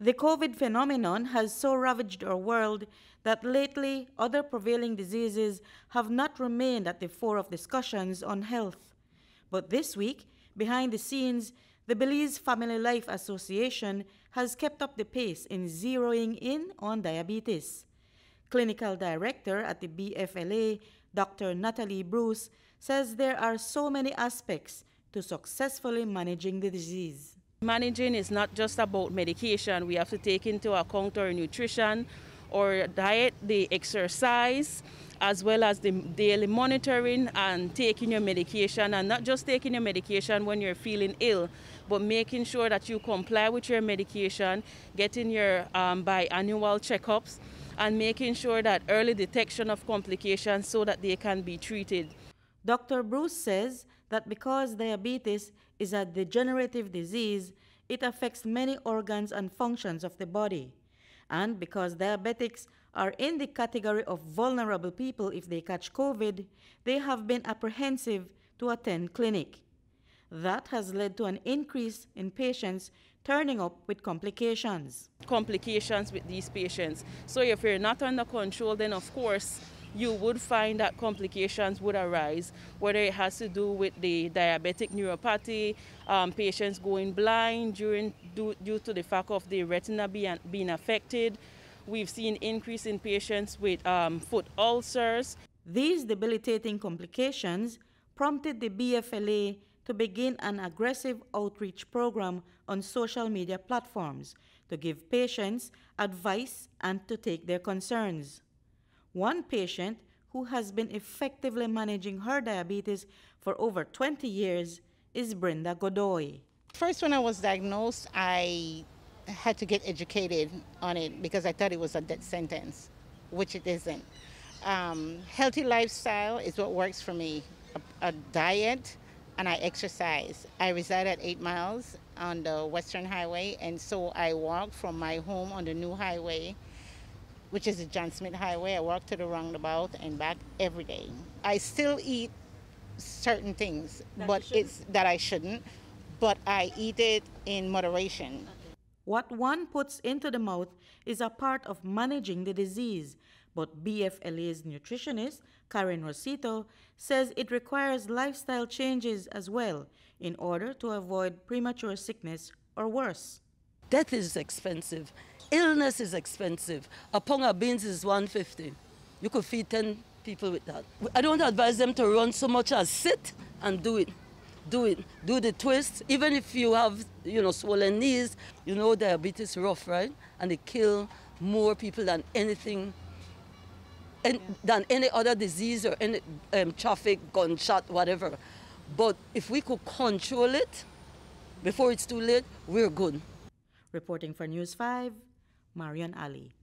The COVID phenomenon has so ravaged our world that lately other prevailing diseases have not remained at the fore of discussions on health. But this week, behind the scenes, the Belize Family Life Association has kept up the pace in zeroing in on diabetes. Clinical Director at the BFLA, Dr. Natalie Bruce, says there are so many aspects to successfully managing the disease. Managing is not just about medication. We have to take into account our nutrition, our diet, the exercise, as well as the daily monitoring and taking your medication, and not just taking your medication when you're feeling ill, but making sure that you comply with your medication, getting your biannual checkups, and making sure that early detection of complications so that they can be treated. Dr. Bruce says that because diabetes is a degenerative disease, it affects many organs and functions of the body. And because diabetics are in the category of vulnerable people if they catch COVID, they have been apprehensive to attend clinic. That has led to an increase in patients turning up with complications. Complications with these patients. So if you're not under control, then of course you would find that complications would arise, whether it has to do with the diabetic neuropathy, patients going blind due to the fact of the retina being affected. We've seen increase in patients with foot ulcers. These debilitating complications prompted the BFLA to begin an aggressive outreach program on social media platforms to give patients advice and to take their concerns. One patient who has been effectively managing her diabetes for over 20 years is Brenda Godoy. First, when I was diagnosed, I had to get educated on it because I thought it was a death sentence, which it isn't. Healthy lifestyle is what works for me. A diet, and I exercise. I reside at 8 miles on the Western Highway, and so I walk from my home on the new highway, which is the John Smith Highway. I walk to the roundabout and back every day. I still eat certain things that I shouldn't, but I eat it in moderation. What one puts into the mouth is a part of managing the disease, but BFLA's nutritionist, Karen Rosito, says it requires lifestyle changes as well in order to avoid premature sickness or worse. Death is expensive. Illness is expensive. A pound of beans is $1.50. You could feed 10 people with that. I don't advise them to run so much as sit and do it. Do it. Do the twists. Even if you have, swollen knees, diabetes is rough, right? And they kill more people than anything, than any other disease or any traffic, gunshot, whatever. But if we could control it before it's too late, we're good. Reporting for News 5, Marian Ali.